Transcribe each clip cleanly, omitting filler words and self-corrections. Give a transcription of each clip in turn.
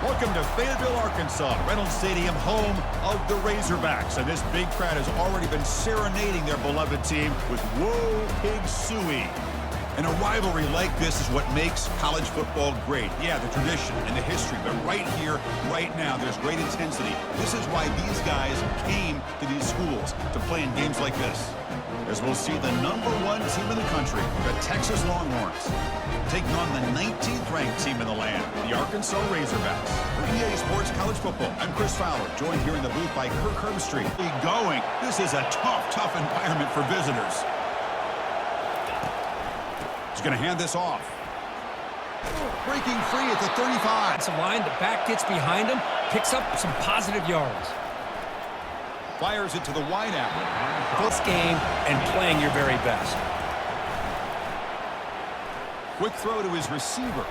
Welcome to Fayetteville, Arkansas, Reynolds Stadium, home of the Razorbacks. And this big crowd has already been serenading their beloved team with Whoa Pig Suey. And a rivalry like this is what makes college football great. Yeah, the tradition and the history, but right here, right now, there's great intensity. This is why these guys came to these schools to play in games like this. As we'll see the #1 team in the country, the Texas Longhorns, taking on the 19th ranked team in the land, the Arkansas Razorbacks. For EA Sports College Football, I'm Chris Fowler, joined here in the booth by Kirk Herbstreit. Going. This is a tough environment for visitors. He's going to hand this off. Breaking free at the 35. It's a line, the back gets behind him, picks up some positive yards. Fires it to the wideout. This game and playing your very best. Quick throw to his receiver.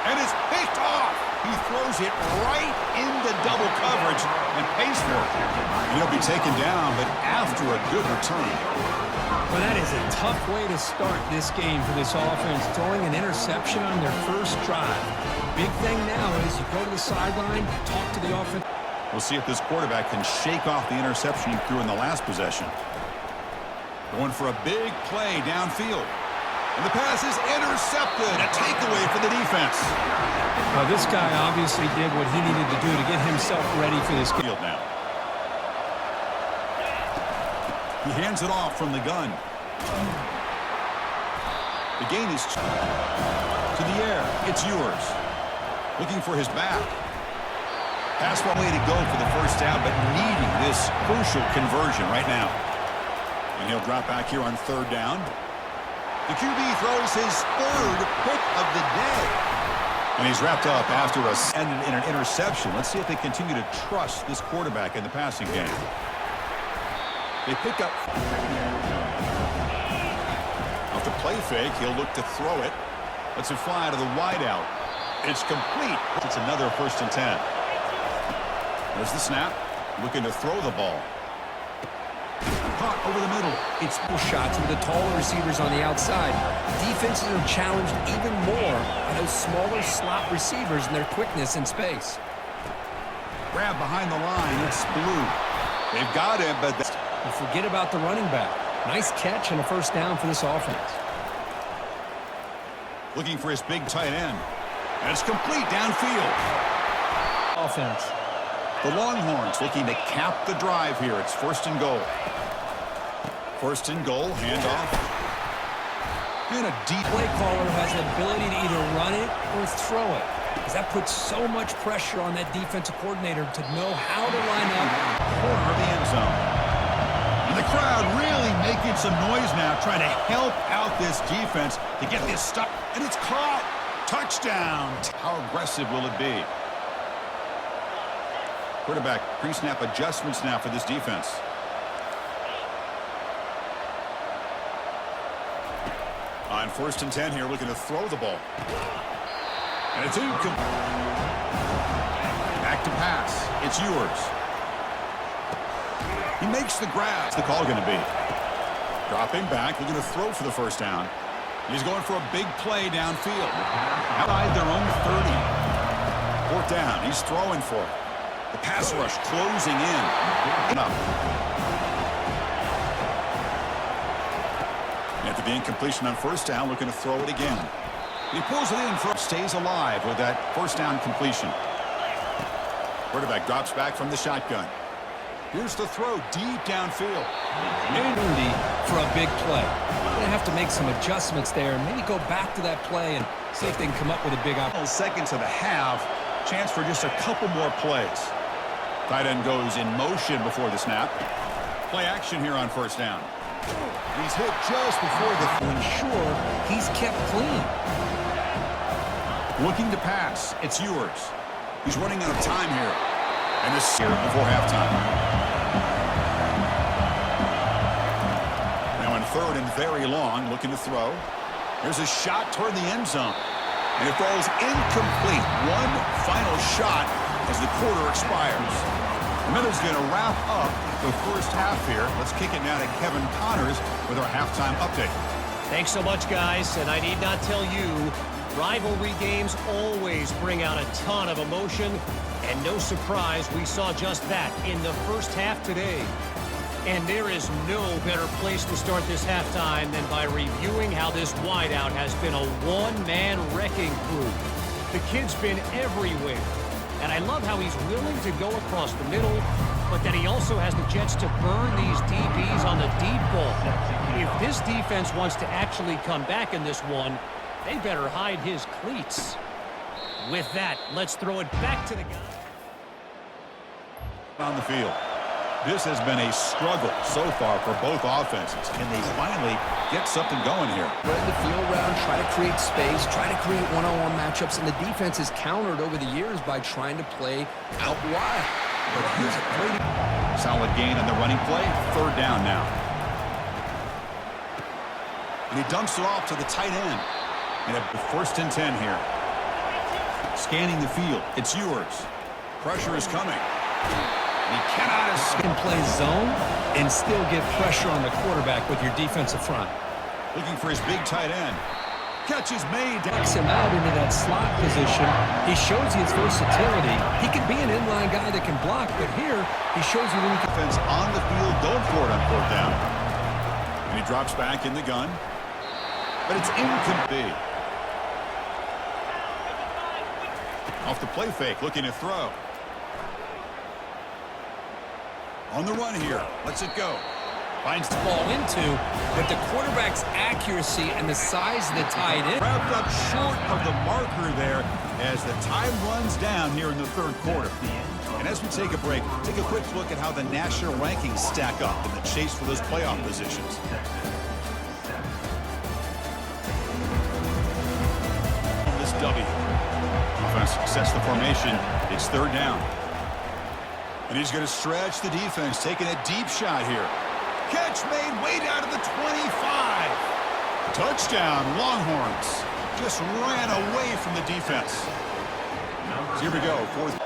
And it's picked off. He throws it right into double coverage and pays for it. And he'll be taken down, but after a good return. Well, that is a tough way to start this game for this offense, throwing an interception on their first drive. Big thing now is you go to the sideline, talk to the offense. We'll see if this quarterback can shake off the interception he threw in the last possession. Going for a big play downfield. And the pass is intercepted. A takeaway for the defense. Well, this guy obviously did what he needed to do to get himself ready for this game. Now. He hands it off from the gun. The gain is to the air. It's yours. Looking for his back. Pass one way to go for the first down, but needing this crucial conversion right now. And he'll drop back here on third down. The QB throws his third pick of the day. And he's wrapped up after in an interception. Let's see if they continue to trust this quarterback in the passing game. They pick up. Off the play fake, he'll look to throw it. Lets it fly to the wideout. It's complete. It's another 1st and 10. There's the snap. Looking to throw the ball. Caught over the middle. It's shots with the taller receivers on the outside. Defenses are challenged even more by those smaller slot receivers and their quickness in space. Grab behind the line. It's Blue. They've got him, but and forget about the running back. Nice catch and a first down for this offense. Looking for his big tight end. And it's complete downfield. Offense. The Longhorns looking to cap the drive here. It's 1st and goal. 1st and goal, handoff. And a deep play caller has the ability to either run it or throw it, because that puts so much pressure on that defensive coordinator to know how to line up. Corner of the end zone. And the crowd really making some noise now, trying to help out this defense to get this stuck. And it's caught. Touchdown. How aggressive will it be? Quarterback pre-snap adjustments now for this defense. On 1st and 10 here, looking to throw the ball. And it's incomplete. Back to pass. It's yours. He makes the grab. What's the call going to be? Dropping back, looking to throw for the first down. He's going for a big play downfield. Outside their own 30. 4th down. He's throwing for it. The pass rush closing in. After the incompletion on 1st down, looking to throw it again. He pulls it in for stays alive with that 1st down completion. Quarterback drops back from the shotgun. Here's the throw deep downfield. Opportunity for a big play. They're going to have to make some adjustments there and maybe go back to that play and see if they can come up with a big opportunity. Seconds of the half. Chance for just a couple more plays. Tight end goes in motion before the snap. Play action here on 1st down. He's hit just before the... To ensure he's kept clean. Looking to pass. It's yours. He's running out of time here. And this here before halftime. Now on 3rd and very long, looking to throw. Here's a shot toward the end zone. And it falls incomplete. One final shot as the quarter expires. The Meadows going to wrap up the first half here. Let's kick it now to Kevin Connors with our halftime update. Thanks so much, guys. And I need not tell you Rivalry games always bring out a ton of emotion, and no surprise we saw just that in the first half today. And there is no better place to start this halftime than by reviewing how this wideout has been a one-man wrecking crew. The kid's been everywhere, and I love how he's willing to go across the middle, but then he also has the Jets to burn these DBs on the deep ball. If this defense wants to actually come back in this one, they better hide his cleats. With that, let's throw it back to the guy. On the field. This has been a struggle so far for both offenses. Can they finally get something going here? Spread the field around, try to create space, try to create one-on-one matchups, and the defense is countered over the years by trying to play out wide. But here's a great... Solid gain on the running play. Third down now. And he dumps it off to the tight end. And a first and 10 here. Scanning the field. It's yours. Pressure is coming. He cannot escape. Can play zone and still get pressure on the quarterback with your defensive front. Looking for his big tight end. Catch is made. Backs him out into that slot position. He shows his versatility. He can be an inline guy that can block, but here he shows you that he can... Defense on the field, going for it on fourth down. And he drops back in the gun. But it's incomplete. Off the play fake, looking to throw. On the run here. Lets it go. Finds the ball into, but the quarterback's accuracy and the size of the tight end. Wrapped up short of the marker there as the time runs down here in the third quarter. And as we take a break, take a quick look at how the national rankings stack up in the chase for those playoff positions. This W. Offense sets the formation. It's third down. And he's going to stretch the defense, taking a deep shot here. Catch made way down to the 25. Touchdown, Longhorns. Just ran away from the defense. So here we go, fourth.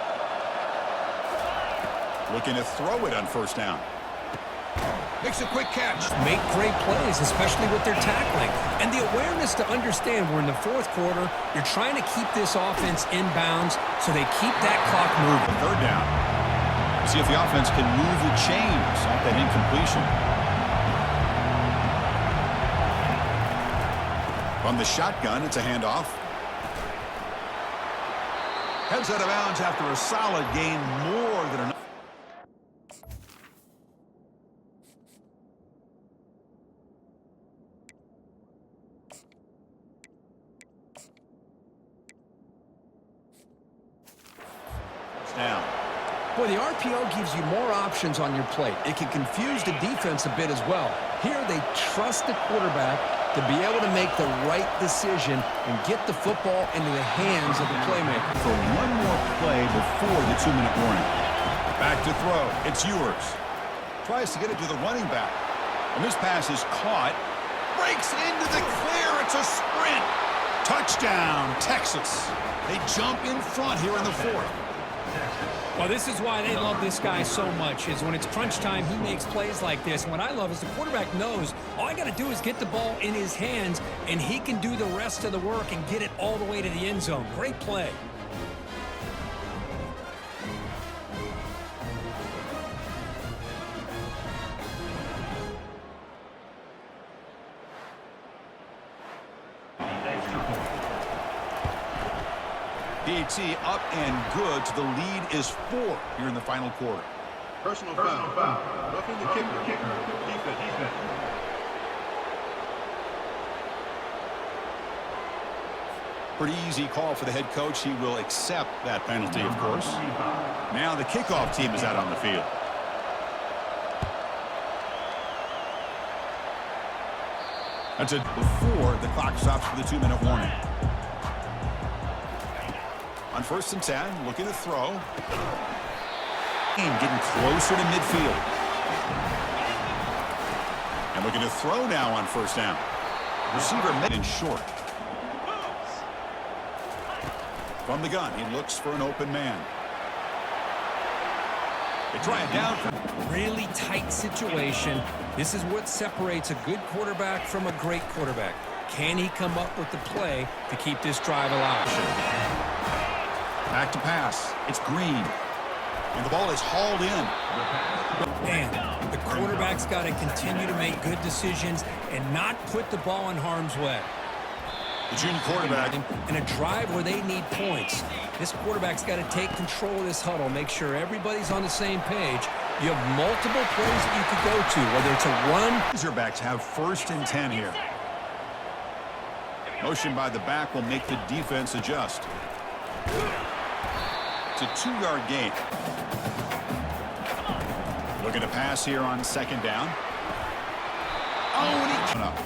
Looking to throw it on first down. Makes a quick catch. Make great plays, especially with their tackling. And the awareness to understand we're in the fourth quarter, you're trying to keep this offense in bounds so they keep that clock moving. Third down. See if the offense can move the chains off that incompletion. From the shotgun, it's a handoff. Heads out of bounds after a solid gain, more than enough. Down. Boy, the RPO gives you more options on your plate. It can confuse the defense a bit as well. Here, they trust the quarterback to be able to make the right decision and get the football into the hands of the playmaker. For one more play before the 2-minute warning. Back to throw. It's yours. Tries to get it to the running back. And this pass is caught. Breaks into the clear. It's a sprint. Touchdown, Texas. They jump in front here in the fourth. Well, this is why they love this guy so much, is when it's crunch time, he makes plays like this. And what I love is the quarterback knows all I got to do is get the ball in his hands, and he can do the rest of the work and get it all the way to the end zone. Great play. DT up and good. So the lead is 4 here in the final quarter. Personal foul. Roughing the kicker. Defense. Pretty easy call for the head coach. He will accept that penalty, of course. Now the kickoff team is out on the field. That's it before the clock stops for the 2-minute warning. On first and 10, looking to throw. And getting closer to midfield. And looking to throw now on first down. Receiver made in short. From the gun, he looks for an open man. They try it down. Really tight situation. This is what separates a good quarterback from a great quarterback. Can he come up with the play to keep this drive alive? Back to pass. It's Green. And the ball is hauled in. Man, the quarterback's got to continue to make good decisions and not put the ball in harm's way. The junior quarterback. In a drive where they need points, this quarterback's got to take control of this huddle, make sure everybody's on the same page. You have multiple plays that you could go to, whether it's a run. Razorbacks have 1st and 10 here. Motion by the back will make the defense adjust. It's a 2-yard gain. Looking to pass here on 2nd down. Oh, and he coming up.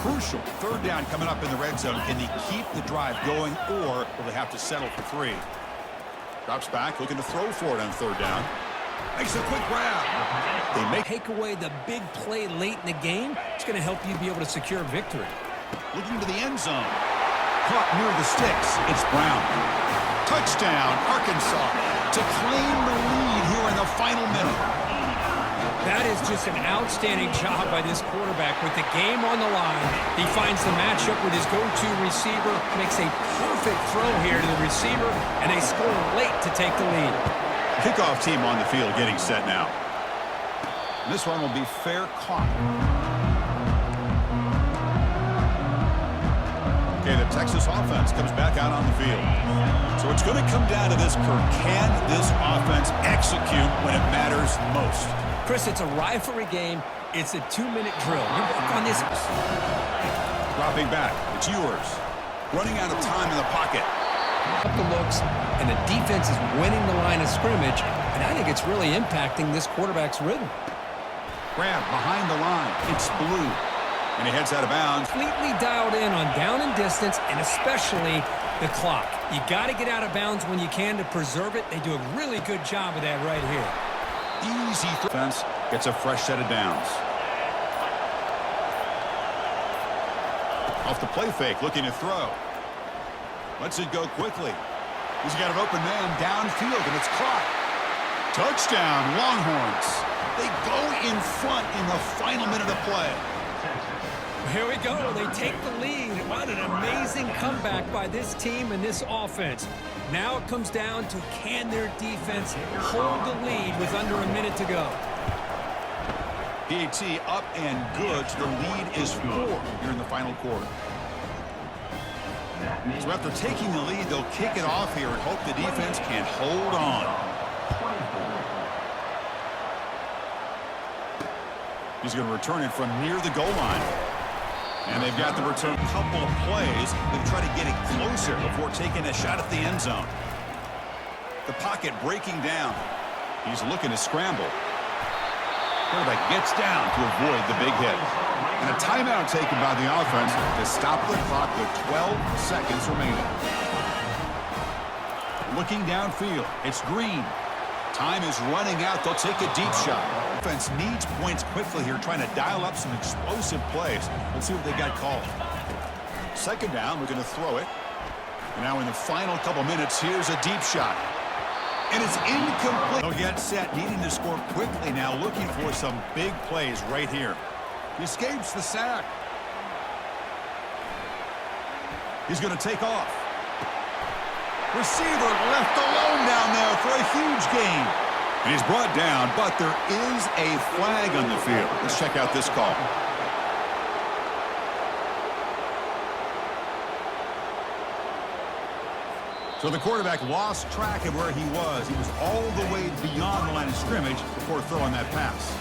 Crucial 3rd down coming up in the red zone. Can he keep the drive going, or will they have to settle for 3? Drops back, looking to throw for it on 3rd down. Makes a quick grab. They make Take away the big play late in the game. It's going to help you be able to secure victory. looking to the end zone. Caught near the sticks. It's Brown. Touchdown, Arkansas, to claim the lead here in the final minute. That is just an outstanding job by this quarterback. With the game on the line, he finds the matchup with his go-to receiver, makes a perfect throw here to the receiver, and they score late to take the lead. Kickoff team on the field getting set now. This one will be fair caught. Okay, the Texas offense comes back out on the field. So it's going to come down to this, Kirk. Can this offense execute when it matters most? Chris, it's a rivalry game. It's a 2-minute drill. You work on this. Dropping back. It's yours. Running out of time in the pocket. Up the looks, and the defense is winning the line of scrimmage, and I think it's really impacting this quarterback's rhythm. Grab behind the line. It's Blue. And he heads out of bounds. Completely dialed in on down and distance, and especially the clock. You got to get out of bounds when you can to preserve it. They do a really good job of that right here. Easy defense gets a fresh set of downs. Off the play fake, looking to throw. Lets it go quickly. He's got an open man downfield, and it's caught. Touchdown, Longhorns. They go in front in the final minute of play. Here we go. They take the lead. What an amazing comeback by this team and this offense. Now it comes down to, can their defense hold the lead with under a minute to go? PAT up and good. The lead is 4 here in the final quarter. So after taking the lead, they'll kick it off here and hope the defense can hold on. He's going to return it from near the goal line. And they've got the return couple of plays. They've tried to get it closer before taking a shot at the end zone. The pocket breaking down. He's looking to scramble. Quarterback gets down to avoid the big hit. And a timeout taken by the offense to stop the clock with 12 seconds remaining. Looking downfield, it's Green. Time is running out. They'll take a deep shot. Offense needs points quickly here, trying to dial up some explosive plays. Let's see what they got called. 2nd down, we're going to throw it. And now in the final couple minutes, here's a deep shot. And it's incomplete. They'll get set, needing to score quickly now, looking for some big plays right here. He escapes the sack. He's going to take off. Receiver left alone down there for a huge gain. And he's brought down, but there is a flag on the field. Let's check out this call. So the quarterback lost track of where he was. He was all the way beyond the line of scrimmage before throwing that pass.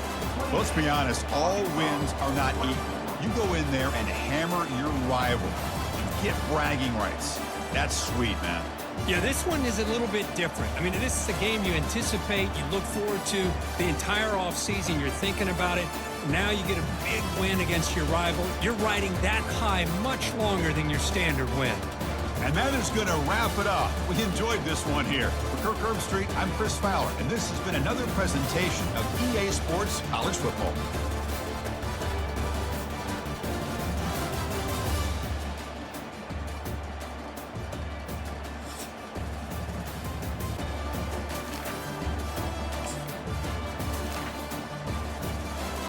But let's be honest, all wins are not equal. You go in there and hammer your rival and get bragging rights. That's sweet, man. Yeah, this one is a little bit different. I mean, this is a game you anticipate, you look forward to the entire offseason. You're thinking about it. Now you get a big win against your rival. You're riding that high much longer than your standard win. And that is going to wrap it up. We enjoyed this one here. For Kirk Herbstreit, I'm Chris Fowler, and this has been another presentation of EA Sports College Football.